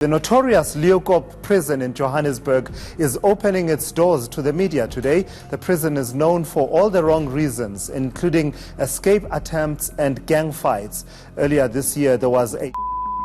The notorious Leeuwkop Prison in Johannesburg is opening its doors to the media today. The prison is known for all the wrong reasons, including escape attempts and gang fights. Earlier this year, there was a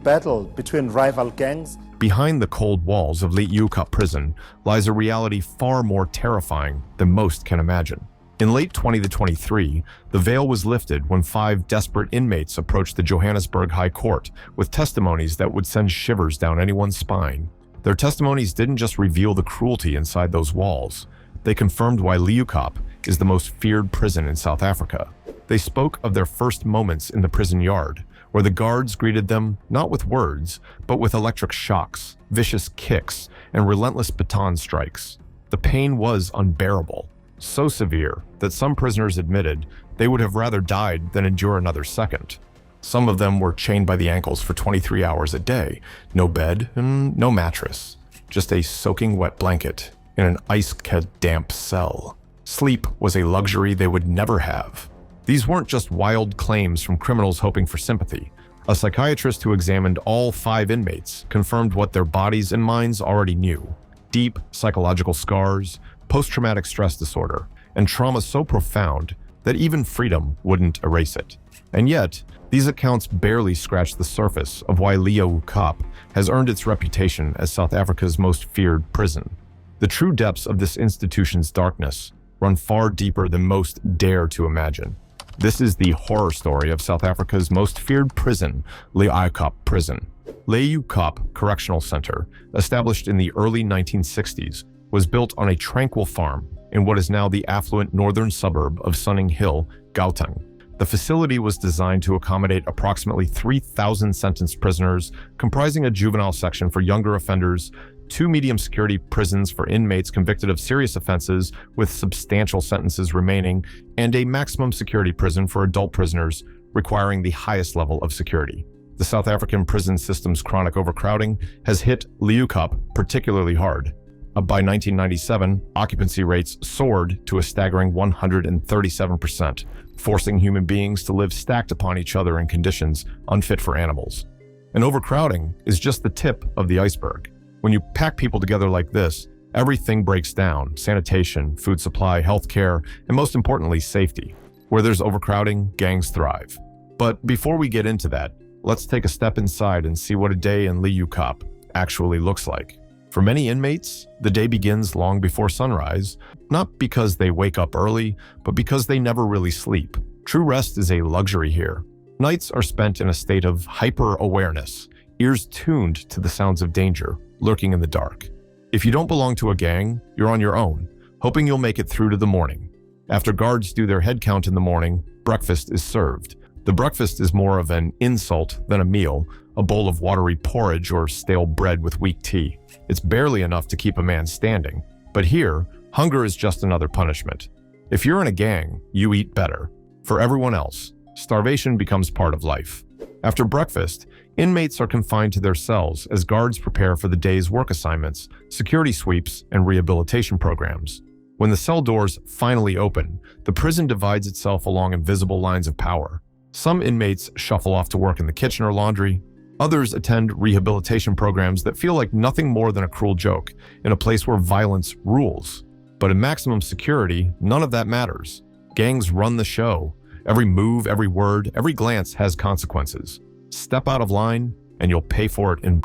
battle between rival gangs. Behind the cold walls of Leeuwkop Prison lies a reality far more terrifying than most can imagine. In late 2023, the veil was lifted when 5 desperate inmates approached the Johannesburg High Court with testimonies that would send shivers down anyone's spine. Their testimonies didn't just reveal the cruelty inside those walls. They confirmed why Leeuwkop is the most feared prison in South Africa. They spoke of their first moments in the prison yard, where the guards greeted them not with words, but with electric shocks, vicious kicks, and relentless baton strikes. The pain was unbearable. So severe that some prisoners admitted they would have rather died than endure another second. Some of them were chained by the ankles for 23 hours a day, no bed and no mattress, just a soaking wet blanket in an ice-damp cell. Sleep was a luxury they would never have. These weren't just wild claims from criminals hoping for sympathy. A psychiatrist who examined all 5 inmates confirmed what their bodies and minds already knew: deep psychological scars, post-traumatic stress disorder, and trauma so profound that even freedom wouldn't erase it. And yet, these accounts barely scratch the surface of why Leeuwkop has earned its reputation as South Africa's most feared prison. The true depths of this institution's darkness run far deeper than most dare to imagine. This is the horror story of South Africa's most feared prison, Leeuwkop Prison. Leeuwkop Correctional Center, established in the early 1960s, was built on a tranquil farm in what is now the affluent northern suburb of Sunning Hill, Gauteng. The facility was designed to accommodate approximately 3,000 sentenced prisoners, comprising a juvenile section for younger offenders, 2 medium security prisons for inmates convicted of serious offenses with substantial sentences remaining, and a maximum security prison for adult prisoners requiring the highest level of security. The South African prison system's chronic overcrowding has hit Leeuwkop particularly hard. By 1997, occupancy rates soared to a staggering 137%, forcing human beings to live stacked upon each other in conditions unfit for animals. And overcrowding is just the tip of the iceberg. When you pack people together like this, everything breaks down: sanitation, food supply, healthcare, and most importantly, safety. Where there's overcrowding, gangs thrive. But before we get into that, let's take a step inside and see what a day in Leeuwkop actually looks like. For many inmates, the day begins long before sunrise, not because they wake up early, but because they never really sleep. True rest is a luxury here. Nights are spent in a state of hyper-awareness, ears tuned to the sounds of danger lurking in the dark. If you don't belong to a gang, you're on your own, hoping you'll make it through to the morning. After guards do their head count in the morning, breakfast is served. The breakfast is more of an insult than a meal, a bowl of watery porridge or stale bread with weak tea. It's barely enough to keep a man standing. But here, hunger is just another punishment. If you're in a gang, you eat better. For everyone else, starvation becomes part of life. After breakfast, inmates are confined to their cells as guards prepare for the day's work assignments, security sweeps, and rehabilitation programs. When the cell doors finally open, the prison divides itself along invisible lines of power. Some inmates shuffle off to work in the kitchen or laundry. Others attend rehabilitation programs that feel like nothing more than a cruel joke in a place where violence rules. But in maximum security, none of that matters. Gangs run the show. Every move, every word, every glance has consequences. Step out of line, and you'll pay for it in.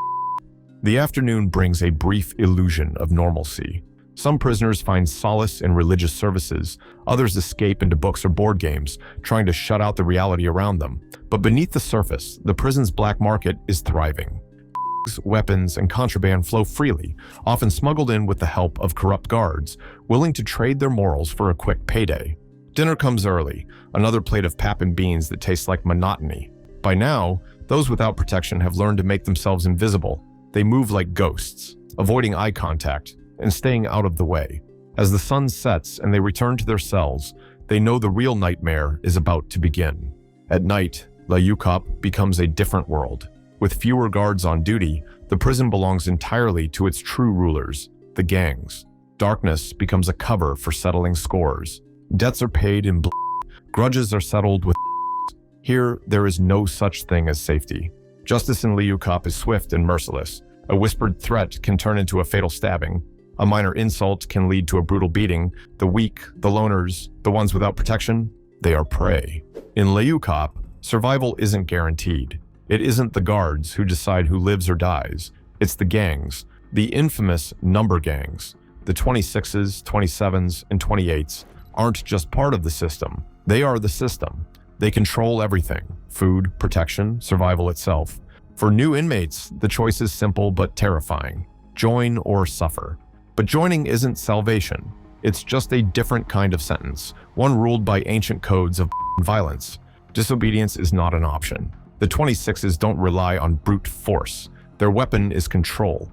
The afternoon brings a brief illusion of normalcy. Some prisoners find solace in religious services. Others escape into books or board games, trying to shut out the reality around them. But beneath the surface, the prison's black market is thriving. Weapons and contraband flow freely, often smuggled in with the help of corrupt guards, willing to trade their morals for a quick payday. Dinner comes early, another plate of pap and beans that tastes like monotony. By now, those without protection have learned to make themselves invisible. They move like ghosts, avoiding eye contact and staying out of the way. As the sun sets and they return to their cells, they know the real nightmare is about to begin. At night, Leeuwkop becomes a different world. With fewer guards on duty, the prison belongs entirely to its true rulers, the gangs. Darkness becomes a cover for settling scores. Debts are paid in grudges are settled with. Here, there is no such thing as safety. Justice in Leeuwkop is swift and merciless. A whispered threat can turn into a fatal stabbing. A minor insult can lead to a brutal beating. The weak, the loners, the ones without protection, they are prey. In Leeuwkop, survival isn't guaranteed. It isn't the guards who decide who lives or dies. It's the gangs, the infamous number gangs. The 26s, 27s, and 28s aren't just part of the system. They are the system. They control everything: food, protection, survival itself. For new inmates, the choice is simple but terrifying: join or suffer. But joining isn't salvation. It's just a different kind of sentence, one ruled by ancient codes of violence. Disobedience is not an option. The 26s don't rely on brute force. Their weapon is control,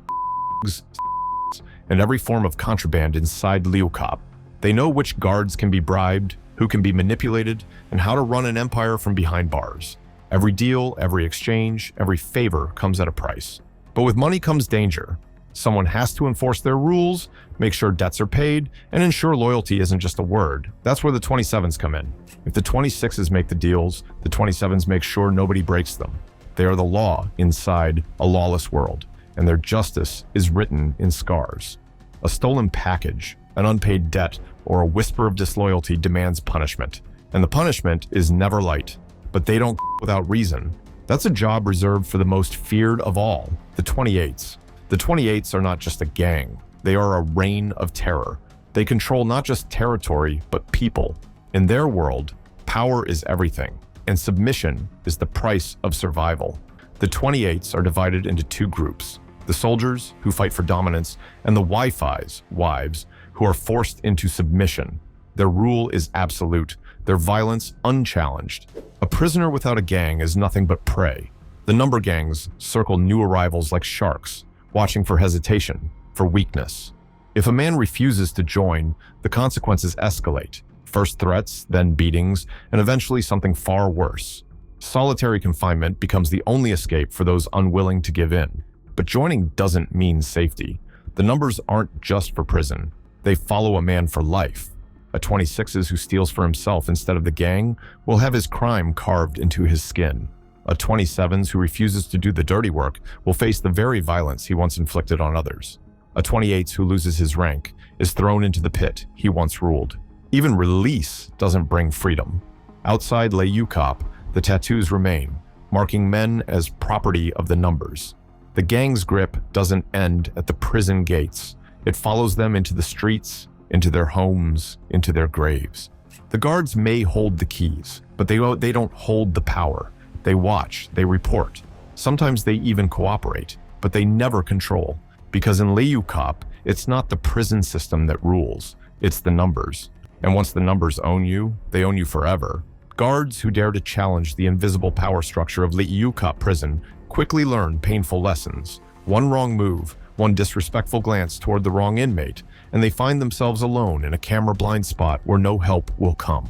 and every form of contraband inside Leeuwkop. They know which guards can be bribed, who can be manipulated, and how to run an empire from behind bars. Every deal, every exchange, every favor comes at a price. But with money comes danger. Someone has to enforce their rules, make sure debts are paid, and ensure loyalty isn't just a word. That's where the 27s come in. If the 26s make the deals, the 27s make sure nobody breaks them. They are the law inside a lawless world, and their justice is written in scars. A stolen package, an unpaid debt, or a whisper of disloyalty demands punishment. And the punishment is never light. But they don't without reason. That's a job reserved for the most feared of all, the 28s. The 28s are not just a gang. They are a reign of terror. They control not just territory, but people. In their world, power is everything, and submission is the price of survival. The 28s are divided into two groups: the soldiers, who fight for dominance, and the Wi-Fi's, wives, who are forced into submission. Their rule is absolute, their violence unchallenged. A prisoner without a gang is nothing but prey. The number gangs circle new arrivals like sharks, watching for hesitation, for weakness. If a man refuses to join, the consequences escalate. First threats, then beatings, and eventually something far worse. Solitary confinement becomes the only escape for those unwilling to give in. But joining doesn't mean safety. The numbers aren't just for prison. They follow a man for life. A 26s who steals for himself instead of the gang will have his crime carved into his skin. A 27s who refuses to do the dirty work will face the very violence he once inflicted on others. A 28s who loses his rank is thrown into the pit he once ruled. Even release doesn't bring freedom. Outside Leeuwkop, the tattoos remain, marking men as property of the numbers. The gang's grip doesn't end at the prison gates. It follows them into the streets, into their homes, into their graves. The guards may hold the keys, but they don't hold the power. They watch, they report. Sometimes they even cooperate, but they never control. Because in Leeuwkop, it's not the prison system that rules, it's the numbers. And once the numbers own you, they own you forever. Guards who dare to challenge the invisible power structure of Leeuwkop Prison quickly learn painful lessons. One wrong move, one disrespectful glance toward the wrong inmate, and they find themselves alone in a camera blind spot where no help will come.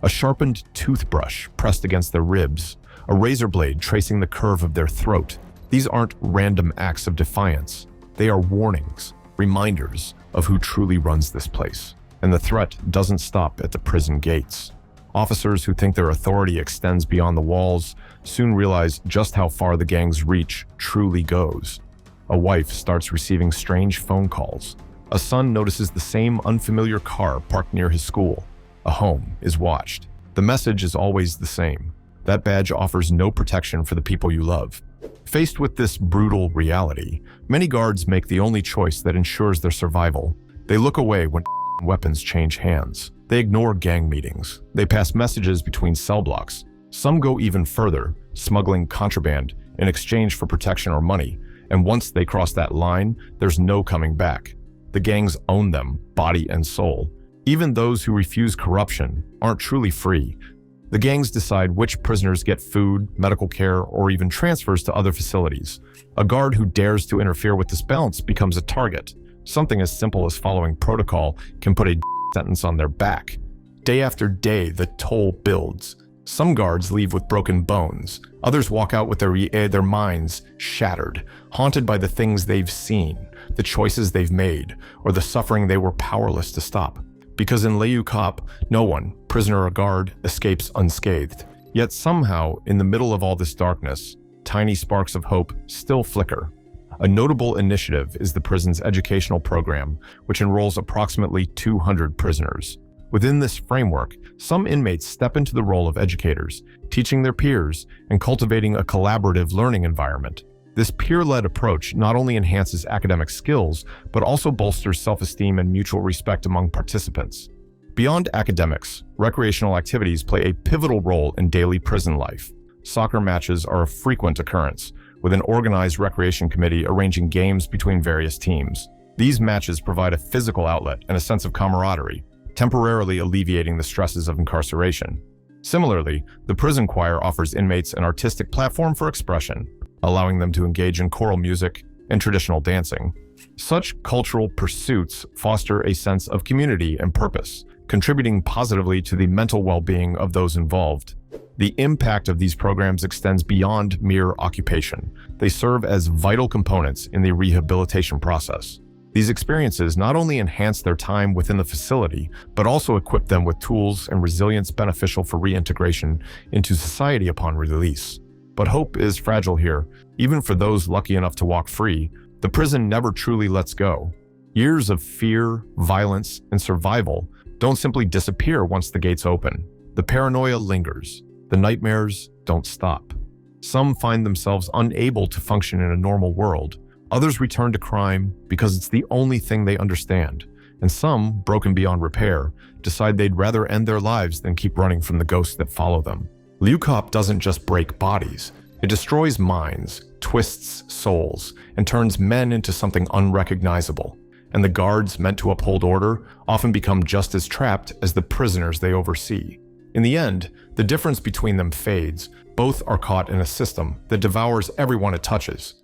A sharpened toothbrush pressed against their ribs, a razor blade tracing the curve of their throat. These aren't random acts of defiance. They are warnings, reminders of who truly runs this place. And the threat doesn't stop at the prison gates. Officers who think their authority extends beyond the walls soon realize just how far the gang's reach truly goes. A wife starts receiving strange phone calls. A son notices the same unfamiliar car parked near his school. A home is watched. The message is always the same. That badge offers no protection for the people you love. Faced with this brutal reality, many guards make the only choice that ensures their survival. They look away when weapons change hands. They ignore gang meetings. They pass messages between cell blocks. Some go even further, smuggling contraband in exchange for protection or money. And once they cross that line, there's no coming back. The gangs own them, body and soul. Even those who refuse corruption aren't truly free. The gangs decide which prisoners get food, medical care, or even transfers to other facilities. A guard who dares to interfere with this balance becomes a target. Something as simple as following protocol can put a sentence on their back. Day after day, the toll builds. Some guards leave with broken bones. Others walk out with their minds shattered, haunted by the things they've seen, the choices they've made, or the suffering they were powerless to stop. Because in Leeuwkop, no one, prisoner or guard, escapes unscathed. Yet somehow, in the middle of all this darkness, tiny sparks of hope still flicker. A notable initiative is the prison's educational program, which enrolls approximately 200 prisoners. Within this framework, some inmates step into the role of educators, teaching their peers and cultivating a collaborative learning environment. This peer-led approach not only enhances academic skills, but also bolsters self-esteem and mutual respect among participants. Beyond academics, recreational activities play a pivotal role in daily prison life. Soccer matches are a frequent occurrence, with an organized recreation committee arranging games between various teams. These matches provide a physical outlet and a sense of camaraderie, temporarily alleviating the stresses of incarceration. Similarly, the prison choir offers inmates an artistic platform for expression, allowing them to engage in choral music and traditional dancing. Such cultural pursuits foster a sense of community and purpose, contributing positively to the mental well-being of those involved. The impact of these programs extends beyond mere occupation. They serve as vital components in the rehabilitation process. These experiences not only enhance their time within the facility, but also equip them with tools and resilience beneficial for reintegration into society upon release. But hope is fragile here. Even for those lucky enough to walk free, the prison never truly lets go. Years of fear, violence, and survival don't simply disappear once the gates open. The paranoia lingers. The nightmares don't stop. Some find themselves unable to function in a normal world. Others return to crime because it's the only thing they understand. And some, broken beyond repair, decide they'd rather end their lives than keep running from the ghosts that follow them. Leeuwkop doesn't just break bodies. It destroys minds, twists souls, and turns men into something unrecognizable. And the guards meant to uphold order often become just as trapped as the prisoners they oversee. In the end, the difference between them fades. Both are caught in a system that devours everyone it touches.